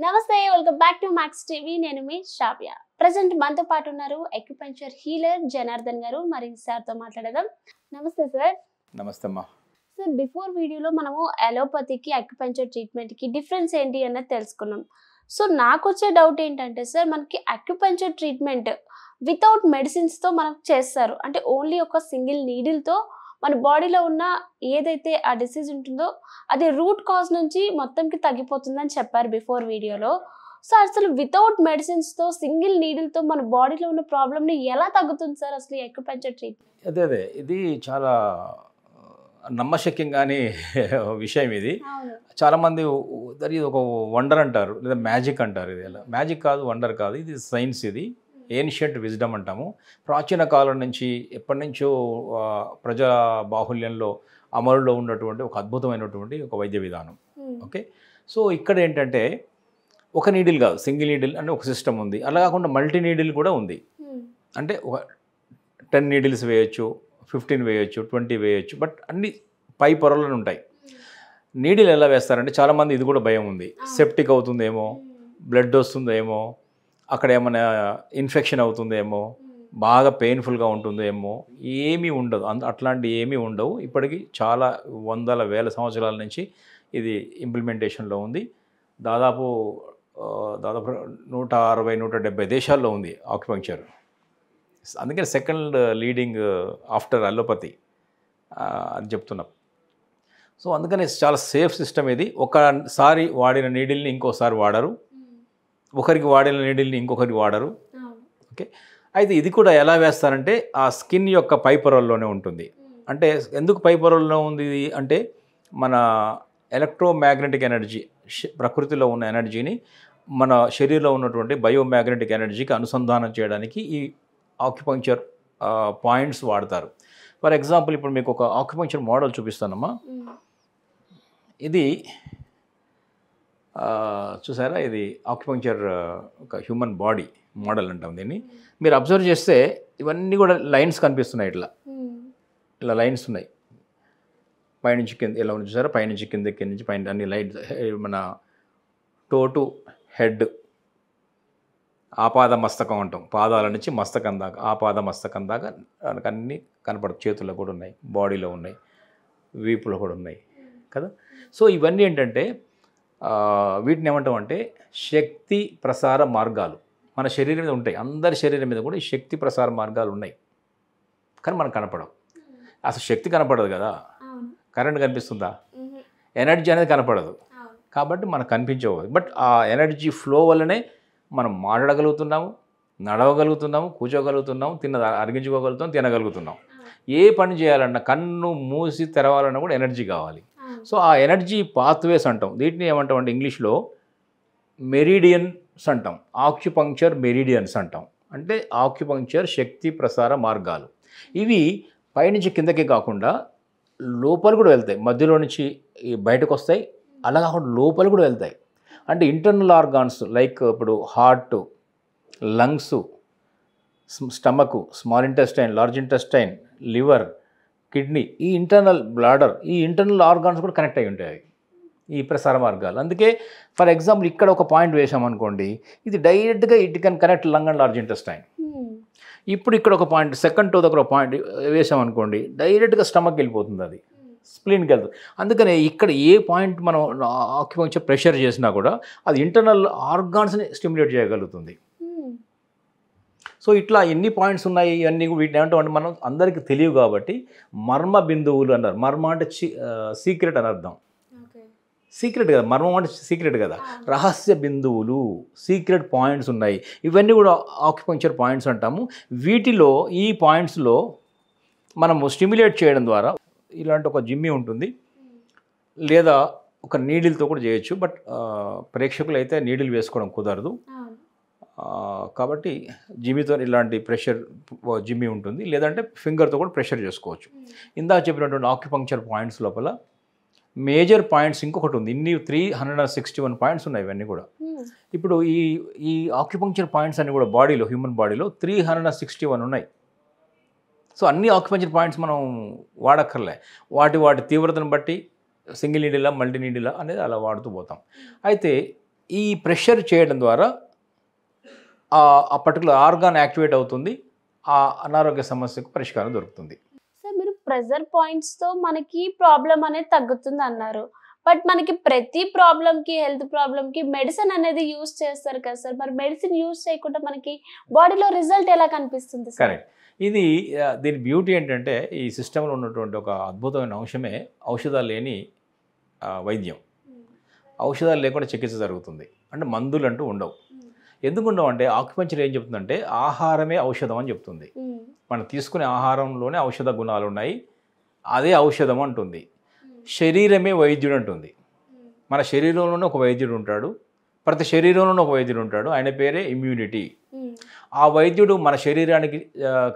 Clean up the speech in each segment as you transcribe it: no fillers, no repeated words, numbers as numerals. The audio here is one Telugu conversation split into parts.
నమస్తే welcome back to max TV నేను మీ శ్రావ్య ప్రెజెంట్ మనతో పాటు ఉన్నారు ఎక్యుపెంచర్ హీలర్ జనార్దన్ గారు మరి సార్ తో మాట్లాడదాం నమస్తే సార్ నమస్తే అమ్మా సార్ బిఫోర్ వీడియోలో మనము అలోపతికి అక్యుపెంచర్ ట్రీట్మెంట్ కి డిఫరెన్స్ ఏంటి అన్నది తెలుసుకున్నాం సో నాకు వచ్చే డౌట్ ఏంటంటే సార్ మనకి అక్యుపెంచర్ ట్రీట్మెంట్ వితౌట్ మెడిసిన్స్ తో మనకు చేస్తారు అంటే ఓన్లీ ఒక సింగిల్ నీడిల్ తో మన బాడీలో ఉన్న ఏదైతే ఆ డిసీజ్ ఉంటుందో అది రూట్ కాజ్ నుంచి మొత్తంకి తగ్గిపోతుందని చెప్పారు బిఫోర్ వీడియోలో సో అసలు వితౌట్ మెడిసిన్స్ తో సింగిల్ నీడిల్ తో మన బాడీలో ఉన్న ప్రాబ్లమ్ ని ఎలా తగ్గుతుంది సార్ అసలు అక్యుపెంచర్ ట్రీట్మెంట్ అదే ఇది చాలా నమ్మశక్యంగానే విషయం ఇది చాలామంది ఇది ఒక వండర్ అంటారు లేదా మ్యాజిక్ అంటారు ఇది ఎలా మ్యాజిక్ కాదు వండర్ కాదు ఇది సైన్స్ ఇది ఏన్షియంట్ విజ్డమ్ అంటాము ప్రాచీన కాలం నుంచి ఎప్పటి నుంచో ప్రజా బాహుల్యంలో అమలులో ఉన్నటువంటి ఒక అద్భుతమైనటువంటి ఒక వైద్య విధానం ఓకే సో ఇక్కడ ఏంటంటే ఒక నీడిల్ కాదు సింగిల్ నీడిల్ అంటే ఒక సిస్టమ్ ఉంది అలా కాకుండా మల్టీ నీడిల్ కూడా ఉంది అంటే ఒక 10 నీడిల్స్ వేయచ్చు 15 వేయచ్చు 20 వేయచ్చు బట్ అన్ని పై పొరలను ఉంటాయి నీడిల్ ఎలా వేస్తారంటే చాలామంది ఇది కూడా భయం ఉంది సెప్టిక్ అవుతుందేమో బ్లడ్ వస్తుందేమో అక్కడ ఏమైనా ఇన్ఫెక్షన్ అవుతుందేమో బాగా పెయిన్ఫుల్గా ఉంటుందేమో ఏమీ ఉండదు అట్లాంటి ఏమీ ఉండవు ఇప్పటికీ చాలా వందల వేల సంవత్సరాల నుంచి ఇది ఇంప్లిమెంటేషన్లో ఉంది దాదాపు 160-170 దేశాల్లో ఉంది ఆక్యుపంక్చర్ అందుకని సెకండ్ లీడింగ్ ఆఫ్టర్ అలోపతి అని చెప్తున్నాం సో అందుకని చాలా సేఫ్ సిస్టమ్ ఇది ఒకసారి వాడిన నీడిల్ని ఇంకోసారి వాడరు ఒకరికి వాడిన నీడిల్ని ఇంకొకరికి వాడరు ఓకే అయితే ఇది కూడా ఎలా వేస్తారంటే ఆ స్కిన్ యొక్క పై పొరల్లోనే ఉంటుంది అంటే ఎందుకు పై పొరల్లో ఉంది అంటే మన ఎలక్ట్రోమాగ్నెటిక్ ఎనర్జీ ప్రకృతిలో ఉన్న ఎనర్జీని మన శరీరంలో ఉన్నటువంటి బయోమాగ్నెటిక్ ఎనర్జీకి అనుసంధానం చేయడానికి ఈ ఆక్యుపంక్చర్ పాయింట్స్ వాడతారు ఫర్ ఎగ్జాంపుల్ ఇప్పుడు మీకు ఒక ఆక్యుపంక్చర్ మోడల్ చూపిస్తానమ్మా ఇది చూసారా ఇది ఆక్యుపంక్చర్ ఒక హ్యూమన్ బాడీ మోడల్ అంటాం దీన్ని మీరు అబ్జర్వ్ చేస్తే ఇవన్నీ కూడా లైన్స్ కనిపిస్తున్నాయి ఇలా లైన్స్ ఉన్నాయి పైనుంచి కింద ఎలా ఉంది చూసారా పైనుంచి కింద నుంచి పైన అన్ని లైన్స్ మన టో టు హెడ్ ఆపాద మస్తకం అంటాం పాదాల నుంచి మస్తకం దాకా ఆపాద మస్తకం దాకా అన్నీ కనపడదు చేతుల్లో కూడా ఉన్నాయి బాడీలో ఉన్నాయి వీపులో కూడా ఉన్నాయి కదా సో ఇవన్నీ ఏంటంటే వీటిని ఏమంటామంటే శక్తి ప్రసార మార్గాలు మన శరీరం మీద ఉంటాయి అందరి శరీరం మీద కూడా ఈ శక్తి ప్రసార మార్గాలు ఉన్నాయి కానీ మనకు కనపడవు అసలు శక్తి కనపడదు కదా కరెంట్ కనిపిస్తుందా ఎనర్జీ అనేది కనపడదు కాబట్టి మనకు కనిపించవు బట్ ఆ ఎనర్జీ ఫ్లో వల్లనే మనం మాట్లాడగలుగుతున్నాము నడవగలుగుతున్నాము కూర్చోగలుగుతున్నాము అరిగించుకోగలుగుతాం తినగలుగుతున్నాం ఏ పని చేయాలన్నా కన్ను మూసి తెరవాలన్నా కూడా ఎనర్జీ కావాలి సో ఆ ఎనర్జీ పాత్వేస్ అంటాం వీటిని ఏమంటాం అంటే ఇంగ్లీష్లో మెరిడియన్స్ అంటాం ఆక్యుపంక్చర్ మెరిడియన్స్ అంటాం అంటే ఆక్యుపంక్చర్ శక్తి ప్రసార మార్గాలు ఇవి పైనుంచి కిందకి కాకుండా లోపల కూడా వెళ్తాయి మధ్యలో నుంచి బయటకు వస్తాయి అలా కాకుండా లోపల కూడా వెళ్తాయి అంటే ఇంటర్నల్ ఆర్గాన్స్ లైక్ ఇప్పుడు heart lungs stomach small intestine large intestine liver kidney ఈ ఇంటర్నల్ బ్లాడర్ ఈ ఇంటర్నల్ ఆర్గాన్స్ కూడా కనెక్ట్ అయి ఉంటాయి ఈ ప్రసార మార్గాలు అందుకే ఫర్ ఎగ్జాంపుల్ ఇక్కడ ఒక పాయింట్ వేసామనుకోండి ఇది డైరెక్ట్గా it can connect lung and large intestine ఇప్పుడు ఇక్కడ ఒక పాయింట్ సెకండ్ టో దగ్గర ఒక పాయింట్ వేసామనుకోండి డైరెక్ట్గా స్టమక్ వెళ్ళిపోతుంది అది స్ప్లీన్కి వెళ్తుంది అందుకనే ఇక్కడ ఏ పాయింట్ మనం ఆక్యుపంక్చర్ ప్రెషర్ చేసినా కూడా అది ఇంటర్నల్ ఆర్గాన్స్ని స్టిమ్యులేట్ చేయగలుగుతుంది సో ఇట్లా ఎన్ని పాయింట్స్ ఉన్నాయి ఇవన్నీ వీటిని ఏమంటాం మనం అందరికీ తెలియవు కాబట్టి మర్మ బిందువులు అన్నారు మర్మ అంటే సీక్రెట్ అని అర్థం సీక్రెట్ కదా మర్మం అంటే సీక్రెట్ కదా రహస్య బిందువులు సీక్రెట్ పాయింట్స్ ఉన్నాయి ఇవన్నీ కూడా ఆక్యుపంక్చర్ పాయింట్స్ అంటాము వీటిలో ఈ పాయింట్స్లో మనము స్టిమ్యులేట్ చేయడం ద్వారా ఇలాంటి ఒక జిమ్మి ఉంటుంది లేదా ఒక నీడిల్తో కూడా చేయొచ్చు బట్ ప్రేక్షకులు అయితే నీడిల్ వేసుకోవడం కుదరదు కాబట్టి జిమ్మితో ఇలాంటి ప్రెషర్ జిమ్మి ఉంటుంది లేదంటే ఫింగర్తో కూడా ప్రెషర్ చేసుకోవచ్చు ఇందాక చెప్పినటువంటి ఆక్యుపంక్చర్ పాయింట్స్ లోపల మేజర్ పాయింట్స్ ఇంకొకటి ఉంది ఇన్ని 361 పాయింట్స్ ఉన్నాయి ఇవన్నీ కూడా ఇప్పుడు ఈ ఆక్యుపంక్చర్ పాయింట్స్ అన్ని కూడా బాడీలో హ్యూమన్ బాడీలో 361 ఉన్నాయి సో అన్ని ఆక్యుపంక్చర్ పాయింట్స్ మనం వాడక్కర్లే వాటి తీవ్రతను బట్టి సింగిల్ నీడిలా మల్టీ నీడిలా అనేది అలా వాడుతూ పోతాం అయితే ఈ ప్రెషర్ చేయడం ద్వారా ఆ పర్టికులర్ ఆర్గాన్ యాక్టివేట్ అవుతుంది, ఆ అనారోగ్య సమస్యకు పరిష్కారం దొరుకుతుంది. సార్ మీరు ప్రెజర్ పాయింట్స్తో మనకి ప్రాబ్లం అనేది తగ్గుతుంది అన్నారు. బట్ మనకి ప్రతి ప్రాబ్లంకి, హెల్త్ ప్రాబ్లంకి మెడిసిన్ అనేది యూజ్ చేస్తారు కదా సార్. మరి మెడిసిన్ యూజ్ చేయకుండా మనకి బాడీలో రిజల్ట్ ఎలా కనిపిస్తుంది సార్? కరెక్ట్. ఇది దీని బ్యూటీ ఏంటంటే ఈ సిస్టంలో ఉన్నటువంటి ఒక అద్భుతమైన అంశమే ఔషధాలు లేని వైద్యం. ఔషధాలు లేకుండా చికిత్స జరుగుతుంది. అంటే మందులు అంటూ ఉండవు. ఎందుకు ఉండవు అంటే ఆక్యుపంక్చర్ ఏం చెప్తుందంటే ఆహారమే ఔషధం అని చెప్తుంది. మనం తీసుకునే ఆహారంలోనే ఔషధ గుణాలు ఉన్నాయి, అదే ఔషధం అంటుంది. శరీరమే వైద్యుడు అంటుంది. మన శరీరంలోనే ఒక వైద్యుడు ఉంటాడు, ప్రతి శరీరంలోనే ఒక వైద్యుడు ఉంటాడు, ఆయన పేరే ఇమ్యూనిటీ. ఆ వైద్యుడు మన శరీరానికి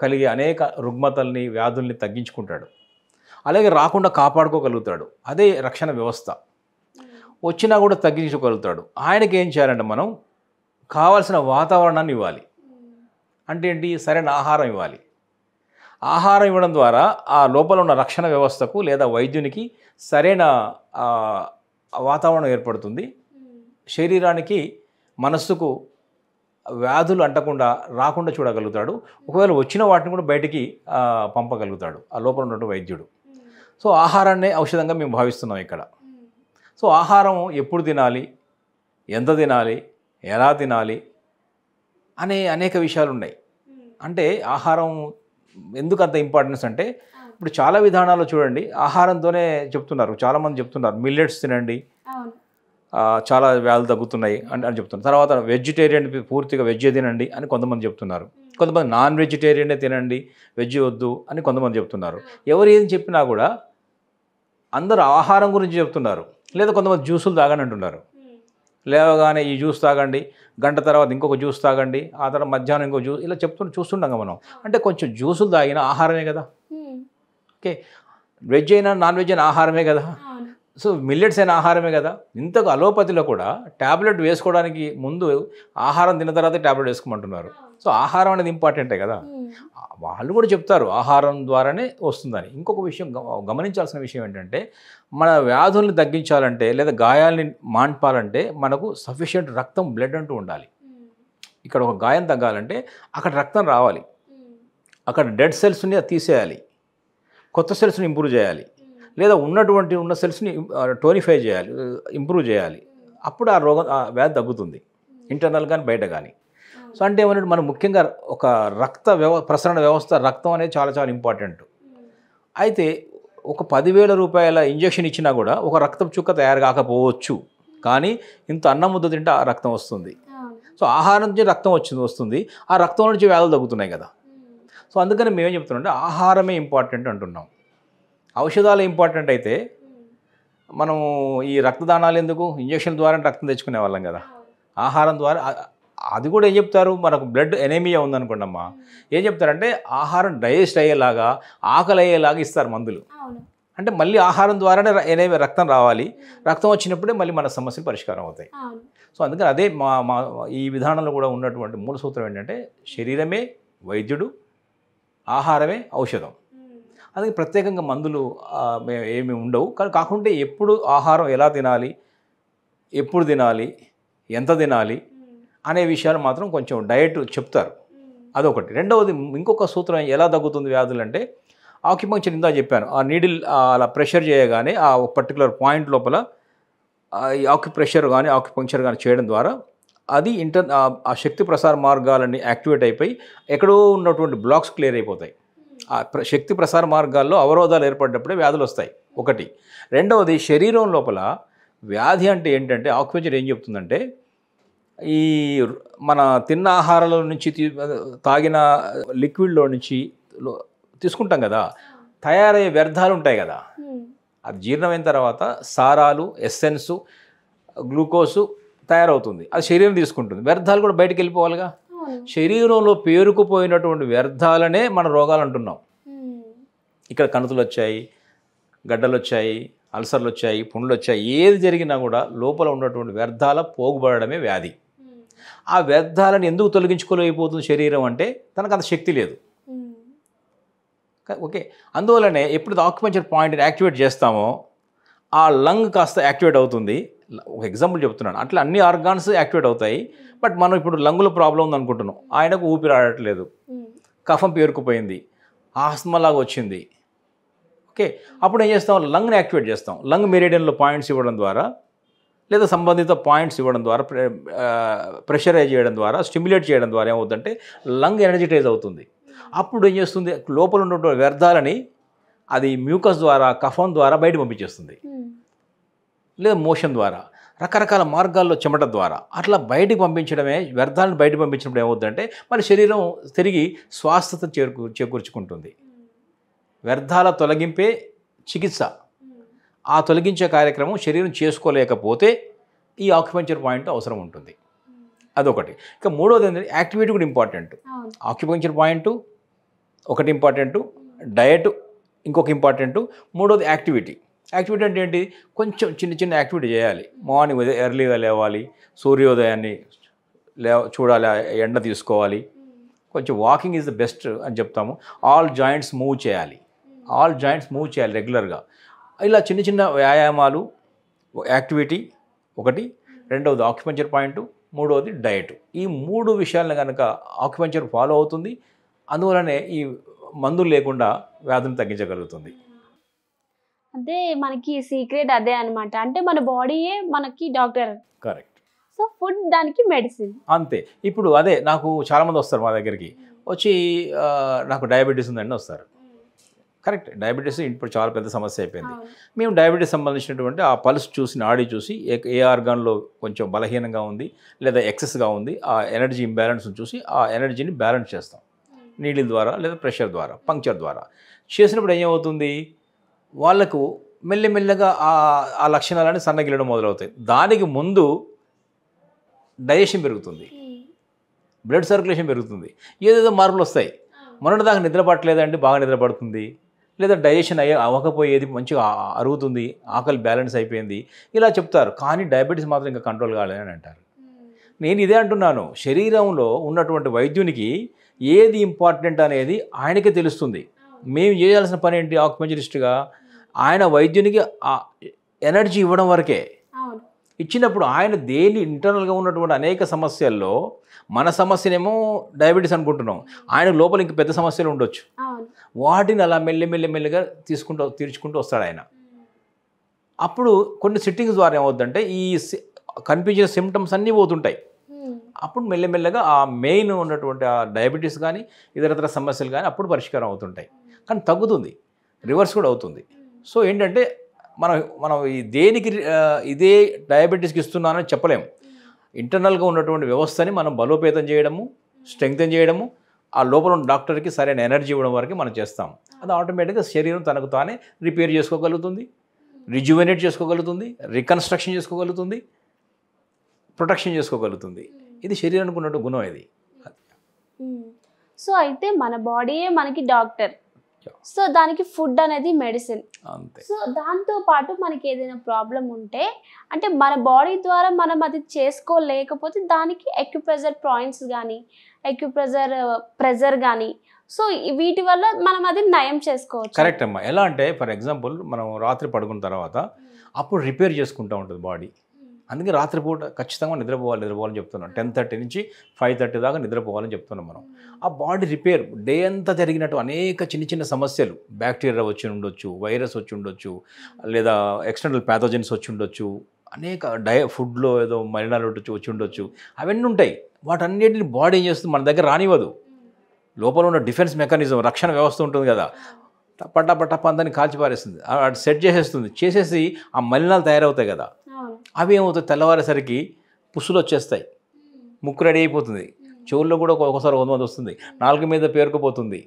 కలిగే అనేక రుగ్మతల్ని, వ్యాధుల్ని తగ్గించుకుంటాడు, అలాగే రాకుండా కాపాడుకోగలుగుతాడు. అదే రక్షణ వ్యవస్థ. వచ్చినా కూడా తగ్గించుకోగలుగుతాడు. ఆయనకి ఏం చేయాలంటే మనం కావాల్సిన వాతావరణాన్ని ఇవ్వాలి. అంటే ఏంటి? సరైన ఆహారం ఇవ్వాలి. ఆహారం ఇవ్వడం ద్వారా ఆ లోపల ఉన్న రక్షణ వ్యవస్థకు లేదా వైద్యునికి సరైన వాతావరణం ఏర్పడుతుంది. శరీరానికి, మనస్సుకు వ్యాధులు అంటకుండా రాకుండా చూడగలుగుతాడు. ఒకవేళ వచ్చిన వాటిని కూడా బయటికి పంపగలుగుతాడు ఆ లోపల ఉన్నటువంటి వైద్యుడు. సో ఆహారాన్నే ఔషధంగా మేము భావిస్తున్నాం ఇక్కడ. సో ఆహారం ఎప్పుడు తినాలి, ఎంత తినాలి, ఎలా తినాలి అనే అనేక విషయాలు ఉన్నాయి. అంటే ఆహారం ఎందుకు అంత ఇంపార్టెన్స్ అంటే ఇప్పుడు చాలా విధానాల్లో చూడండి ఆహారంతోనే చెప్తున్నారు. చాలామంది చెప్తున్నారు మిల్లెట్స్ తినండి, చాలా వ్యాధులు తగ్గుతున్నాయి అని చెప్తున్నారు. తర్వాత వెజిటేరియన్ పూర్తిగా వెజ్ తినండి అని కొంతమంది చెప్తున్నారు. కొంతమంది నాన్ వెజిటేరియనే తినండి, వెజ్ వద్దు అని కొంతమంది చెప్తున్నారు. ఎవరు ఏం చెప్పినా కూడా అందరూ ఆహారం గురించి చెప్తున్నారు. లేదా కొంతమంది జ్యూసులు తాగని అంటున్నారు. లేవగానే ఈ జ్యూస్ తాగండి, గంట తర్వాత ఇంకొక జ్యూస్ తాగండి, ఆ తర్వాత మధ్యాహ్నం ఇంకో జ్యూస్, ఇలా చూస్తుండగా మనం అంటే కొంచెం జ్యూసులు తాగిన ఆహారమే కదా. ఓకే, వెజ్ అయినా నాన్ వెజ్ అయినా ఆహారమే కదా. సో మిల్లెట్స్ అయిన ఆహారమే కదా. ఇంతకు అలోపతిలో కూడా ట్యాబ్లెట్ వేసుకోవడానికి ముందు ఆహారం తిన్న తర్వాత ట్యాబ్లెట్ వేసుకోమంటున్నారు. సో ఆహారం అనేది ఇంపార్టెంటే కదా. వాళ్ళు కూడా చెప్తారు ఆహారం ద్వారానే వస్తుందని. ఇంకొక విషయం గమనించాల్సిన విషయం ఏంటంటే మన వ్యాధుల్ని తగ్గించాలంటే లేదా గాయాల్ని మాన్పాలంటే మనకు సఫిషియెంట్ రక్తం, బ్లడ్ అంటూ ఉండాలి. ఇక్కడ ఒక గాయం తగ్గాలంటే అక్కడ రక్తం రావాలి, అక్కడ డెడ్ సెల్స్ని తీసేయాలి, కొత్త సెల్స్ని ఇంప్రూవ్ చేయాలి, లేదా ఉన్న సెల్స్ని టోనిఫై చేయాలి, ఇంప్రూవ్ చేయాలి. అప్పుడు ఆ వ్యాధి తగ్గుతుంది, ఇంటర్నల్ కానీ బయట కానీ. సో అంటే ఏమన్నట్టు మనం ముఖ్యంగా ఒక ప్రసరణ వ్యవస్థ, రక్తం అనేది చాలా చాలా ఇంపార్టెంట్. అయితే ఒక 10,000 రూపాయల ఇంజెక్షన్ ఇచ్చినా కూడా ఒక రక్తం చుక్క తయారు కాకపోవచ్చు, కానీ ఇంత అన్నం ముద్ద తింటే ఆ రక్తం వస్తుంది. సో ఆహారం నుంచి రక్తం వస్తుంది, ఆ రక్తం నుంచి వ్యాధులు తగ్గుతున్నాయి కదా. సో అందుకని మేమేం చెప్తున్నాం అంటే ఆహారమే ఇంపార్టెంట్ అంటున్నాం. ఔషధాలు ఇంపార్టెంట్ అయితే మనం ఈ రక్తదానాలు ఎందుకు? ఇంజక్షన్ ద్వారా రక్తం తెచ్చుకునే వాళ్ళం కదా. ఆహారం ద్వారా అది కూడా ఏం చెప్తారు, మనకు బ్లడ్ ఎనేమియా ఉందనుకోండి అమ్మా, ఏం చెప్తారంటే ఆహారం డైజెస్ట్ అయ్యేలాగా, ఆకలి అయ్యేలాగా ఇస్తారు మందులు. అంటే మళ్ళీ ఆహారం ద్వారానే రక్తం రావాలి, రక్తం వచ్చినప్పుడే మళ్ళీ మన సమస్యలు పరిష్కారం అవుతాయి. సో అందుకని అదే మా ఈ విధానంలో కూడా ఉన్నటువంటి మూల సూత్రం ఏంటంటే శరీరమే వైద్యుడు, ఆహారమే ఔషధం. అందుకే ప్రత్యేకంగా మందులు ఏమి ఉండవు. కానీ కాకుంటే ఎప్పుడు ఆహారం ఎలా తినాలి, ఎప్పుడు తినాలి, ఎంత తినాలి అనే విషయాలు మాత్రం కొంచెం డయట్ చెప్తారు. అదొకటి. రెండవది ఇంకొక సూత్రం ఎలా తగ్గుతుంది వ్యాధులు అంటే ఆక్యుపంక్చర్. ఇందా చెప్పాను, ఆ నీడిల్ అలా ప్రెషర్ చేయగానే ఆ పర్టికులర్ పాయింట్ లోపల ఈ ఆక్యుప్రెషర్ కానీ ఆక్యుపంక్చర్ కానీ చేయడం ద్వారా అది ఆ శక్తి ప్రసార మార్గాలన్నీ యాక్టివేట్ అయిపోయి ఎక్కడో ఉన్నటువంటి బ్లాక్స్ క్లియర్ అయిపోతాయి. ఆ శక్తి ప్రసార మార్గాల్లో అవరోధాలు ఏర్పడినప్పుడే వ్యాధులు వస్తాయి ఒకటి. రెండవది శరీరం లోపల వ్యాధి అంటే ఏంటంటే ఆక్యుపంక్చర్ ఏం చెప్తుందంటే ఈ మన తిన్న ఆహారాల నుంచి తాగిన లిక్విడ్లో నుంచి తీసుకుంటాం కదా, తయారయ్యే వ్యర్థాలు ఉంటాయి కదా, అది జీర్ణమైన తర్వాత సారాలు, ఎస్సెన్సు, గ్లూకోజు తయారవుతుంది, అది శరీరం తీసుకుంటుంది. వ్యర్థాలు కూడా బయటికి వెళ్ళిపోవాలిగా. శరీరంలో పేరుకుపోయినటువంటి వ్యర్థాలనే మన రోగాలు అంటున్నాం. ఇక్కడ కణుతులు వచ్చాయి, గడ్డలు వచ్చాయి, అల్సర్లు వచ్చాయి, పుండ్లు వచ్చాయి, ఏది జరిగినా కూడా లోపల ఉన్నటువంటి వ్యర్థాల పోగుబడమే వ్యాధి. ఆ వ్యర్థాలను ఎందుకు తొలగించుకోలేకపోతుంది శరీరం అంటే తనకు అంత శక్తి లేదు. ఓకే, అందువల్లనే ఎప్పుడు ఆక్యుపంక్చర్ పాయింట్ని యాక్టివేట్ చేస్తామో ఆ లంగ్ కాస్త యాక్టివేట్ అవుతుంది, ఒక ఎగ్జాంపుల్ చెప్తున్నాను. అట్లా అన్ని ఆర్గాన్స్ యాక్టివేట్ అవుతాయి. బట్ మనం ఇప్పుడు లంగుల ప్రాబ్లం ఉంది అనుకుంటున్నాం, ఆయనకు ఊపిరి ఆడట్లేదు, కఫం పేరుకుపోయింది, ఆస్మా లాగా వచ్చింది. ఓకే, అప్పుడు ఏం చేస్తాం, లంగ్ని యాక్టివేట్ చేస్తాం. లంగ్ మెరిడియన్లో పాయింట్స్ ఇవ్వడం ద్వారా లేదా సంబంధిత పాయింట్స్ ఇవ్వడం ద్వారా ప్రెషరైజ్ చేయడం ద్వారా స్టిమ్యులేట్ చేయడం ద్వారా ఏమవుతుందంటే లంగ్ ఎనర్జిటైజ్ అవుతుంది. అప్పుడు ఏం చేస్తుంది, లోపల ఉన్నటువంటి వ్యర్థాలని అది మ్యూకస్ ద్వారా కఫం ద్వారా బయట పంపించేస్తుంది, లేదా మోషన్ ద్వారా, రకరకాల మార్గాల్లో చెమట ద్వారా అట్లా బయటికి పంపించడమే. వ్యర్థాలను బయట పంపించినప్పుడు ఏమవుతుందంటే మన శరీరం తిరిగి స్వాస్థత చేకూర్చుకుంటుంది. వ్యర్థాల తొలగింపే చికిత్స. ఆ తొలగించే కార్యక్రమం శరీరం చేసుకోలేకపోతే ఈ ఆక్యుపంక్చర్ పాయింట్ అవసరం ఉంటుంది. అదొకటి. ఇక మూడోది ఏంటంటే యాక్టివిటీ కూడా ఇంపార్టెంట్. ఆక్యుపంక్చర్ పాయింట్ ఒకటి ఇంపార్టెంటు, డయట్ ఇంకొక ఇంపార్టెంటు, మూడోది యాక్టివిటీ. యాక్టివిటీ అంటే ఏంటి, కొంచెం చిన్న చిన్న యాక్టివిటీ చేయాలి. మార్నింగ్ ఎర్లీగా లేవాలి, సూర్యోదయాన్ని చూడాలి, ఎండ తీసుకోవాలి, కొంచెం వాకింగ్ ఈజ్ ద బెస్ట్ అని చెప్తాము. ఆల్ జాయింట్స్ మూవ్ చేయాలి, రెగ్యులర్గా. ఇలా చిన్న చిన్న వ్యాయామాలు, యాక్టివిటీ ఒకటి, రెండవది ఆక్యుపంక్చర్ పాయింట్, మూడవది డయట్. ఈ మూడు విషయాలను కనుక ఆక్యుపంక్చర్ ఫాలో అవుతుంది, అందువలనే ఈ మందులు లేకుండా వ్యాధిని తగ్గించగలుగుతుంది. అదే మనకి సీక్రెట్ అదే అనమాట. అంటే మన బాడీయే మనకి డాక్టర్. కరెక్ట్. సో ఫుడ్ దానికి మెడిసిన్. అంతే. ఇప్పుడు అదే నాకు చాలామంది వస్తారు మా దగ్గరికి, వచ్చి నాకు డయాబెటీస్ ఉందండి వస్తారు. కరెక్ట్, డయాబెటీస్ ఇప్పుడు చాలా పెద్ద సమస్య అయిపోయింది. మేము డయాబెటీస్ సంబంధించినటువంటి ఆ పల్స్ చూసి, నాడీ చూసి ఏ ఆర్గాన్లో కొంచెం బలహీనంగా ఉంది లేదా ఎక్సెస్గా ఉంది, ఆ ఎనర్జీ ఇంబ్యాలెన్స్ చూసి ఆ ఎనర్జీని బ్యాలెన్స్ చేస్తాం. నీడిల్ ద్వారా లేదా ప్రెషర్ ద్వారా, పంక్చర్ ద్వారా చేసినప్పుడు ఏమవుతుంది, వాళ్ళకు మెల్లమెల్లగా ఆ లక్షణాలన్నీ సన్నగిల్లడం మొదలవుతాయి. దానికి ముందు డైజెషన్ పెరుగుతుంది, బ్లడ్ సర్క్యులేషన్ పెరుగుతుంది, ఏదేదో మార్పులు వస్తాయి. మొన్నటిదాకా నిద్ర పట్టలేదండి, బాగా నిద్ర పడుతుంది, లేదా డైజెషన్ అవ్వకపోయేది మంచిగా అరుగుతుంది, ఆకలి బ్యాలెన్స్ అయిపోయింది, ఇలా చెప్తారు. కానీ డయాబెటీస్ మాత్రం ఇంకా కంట్రోల్ కాలేదని అంటారు. నేను ఇదే అంటున్నాను, శరీరంలో ఉన్నటువంటి వైద్యునికి ఏది ఇంపార్టెంట్ అనేది ఆయనకే తెలుస్తుంది. మేము చేయాల్సిన పని ఏంటి, ఆక్యుపంక్చరిస్ట్గా ఆయన వైద్యునికి ఆ ఎనర్జీ ఇవ్వడం వరకే. ఇచ్చినప్పుడు ఆయన దేని ఇంటర్నల్గా ఉన్నటువంటి అనేక సమస్యల్లో మన సమస్యనేమో డయాబెటీస్ అనుకుంటున్నాం, ఆయన లోపల ఇంక పెద్ద సమస్యలు ఉండొచ్చు. వాటిని అలా మెల్లమెల్లగా తీర్చుకుంటూ వస్తాడు ఆయన. అప్పుడు కొన్ని సిట్టింగ్స్ ద్వారా ఏమవుతుందంటే ఈ కనిపించిన సిమ్టమ్స్ అన్నీ పోతుంటాయి. అప్పుడు మెల్లమెల్లగా ఆ మెయిన్ ఉన్నటువంటి ఆ డయాబెటీస్ కానీ ఇతరతర సమస్యలు కానీ అప్పుడు పరిష్కారం అవుతుంటాయి. కానీ తగ్గుతుంది, రివర్స్ కూడా అవుతుంది. సో ఏంటంటే మనం ఈ దేనికి ఇదే డయాబెటీస్కి ఇస్తున్నానని చెప్పలేము. ఇంటర్నల్గా ఉన్నటువంటి వ్యవస్థని మనం బలోపేతం చేయడము, స్ట్రెంగ్తెన్ చేయడము, ఆ లోపల ఉన్న డాక్టర్కి సరైన ఎనర్జీ ఇవ్వడం వరకు మనం చేస్తాం. అది ఆటోమేటిక్గా శరీరం తనకు తానే రిపేర్ చేసుకోగలుగుతుంది, రిజ్యువనేట్ చేసుకోగలుగుతుంది, రికన్స్ట్రక్షన్ చేసుకోగలుగుతుంది, ప్రొటెక్షన్ చేసుకోగలుగుతుంది. ఇది శరీరానికి ఉన్నట్టు గుణం ఇది. సో అయితే మన బాడీయే మనకి డాక్టర్. సో దానికి ఫుడ్ అనేది మెడిసిన్. అంతే. సో దాంతో పాటు మనకి ఏదైనా ప్రాబ్లం ఉంటే, అంటే మన బాడీ ద్వారా మనం అది చేసుకోలేకపోతే దానికి అక్యుప్రెషర్ పాయింట్స్ కానీ ప్రెజర్ కానీ, సో వీటి వల్ల మనం అది నయం చేసుకోవచ్చు. కరెక్ట్ అమ్మా. ఎలా అంటే ఫర్ ఎగ్జాంపుల్ మనం రాత్రి పడుకున్న తర్వాత అప్పుడు రిపేర్ చేసుకుంటూ ఉంటుంది బాడీ. అందుకే రాత్రిపూట ఖచ్చితంగా నిద్రపోవాలని చెప్తున్నాం. 10:30 నుంచి 5:30 దాకా నిద్రపోవాలని చెప్తున్నాం మనం. ఆ బాడీ రిపేర్ డే అంతా జరిగినట్టు అనేక చిన్న చిన్న సమస్యలు, బ్యాక్టీరియా వచ్చి ఉండొచ్చు, వైరస్ వచ్చి ఉండొచ్చు, లేదా ఎక్స్టర్నల్ ప్యాథోజన్స్ వచ్చి ఉండొచ్చు, అనేక ఫుడ్లో ఏదో మలినాలు వచ్చి ఉండొచ్చు, అవన్నీ ఉంటాయి. వాటన్నిటిని బాడీ ఏం చేస్తుంది, మన దగ్గర రానివ్వదు. లోపల ఉన్న డిఫెన్స్ మెకానిజం, రక్షణ వ్యవస్థ ఉంటుంది కదా, టప్ప అందని కాల్చిపారేస్తుంది, అది సెట్ చేసేసి ఆ మలినాలు తయారవుతాయి కదా, అవి ఏమవుతాయి, తెల్లవారేసరికి పుస్సులు వచ్చేస్తాయి, ముక్కు రెడీ అయిపోతుంది, చెవుల్లో కూడా ఒక్కొక్కసారి వస్తుంది, నాలుగు మీద పేరుకుపోతుంది,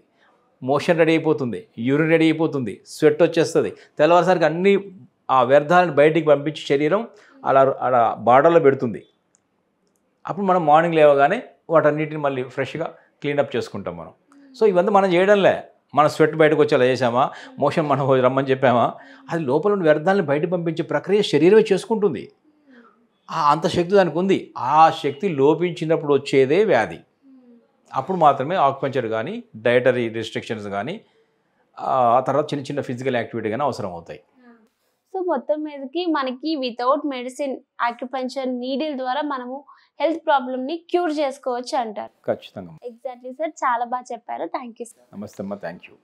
మోషన్ రెడీ అయిపోతుంది, యూరిన్ రెడీ అయిపోతుంది, స్వెట్ వచ్చేస్తుంది. తెల్లవారేసరికి అన్ని ఆ వ్యర్థాలను బయటికి పంపించి శరీరం అలా బార్డర్లో పెడుతుంది. అప్పుడు మనం మార్నింగ్ లేవగానే వాటన్నిటిని మళ్ళీ ఫ్రెష్గా క్లీనప్ చేసుకుంటాం మనం. సో ఇవన్నీ మనం చేయడంలే, మన స్వెట్ బయటకు వచ్చేలా చేసామా, మోషన్ మనం రమ్మని చెప్పామా, అది లోపల ఉన్న వ్యర్థాలను బయట పంపించే ప్రక్రియ శరీరమే చేసుకుంటుంది. అంత శక్తి దానికి ఉంది. ఆ శక్తి లోపించినప్పుడు వచ్చేదే వ్యాధి. అప్పుడు మాత్రమే ఆక్యుపంక్చర్ కానీ, డయటరీ రిస్ట్రిక్షన్స్ కానీ, ఆ తర్వాత చిన్న చిన్న ఫిజికల్ యాక్టివిటీ కానీ అవసరం అవుతాయి. సో మొత్తం మీదకి మనకి వితౌట్ మెడిసిన్ ఆక్యుపంచర్ నీడిల్ ద్వారా మనము హెల్త్ ప్రాబ్లమ్ ని క్యూర్ చేసుకోవచ్చు అంటారు. ఖచ్చితంగా. ఎగ్జాక్ట్లీ సార్, చాలా బాగా చెప్పారు. Thank you sir. నమస్తే అమ్మా, థ్యాంక్ యూ.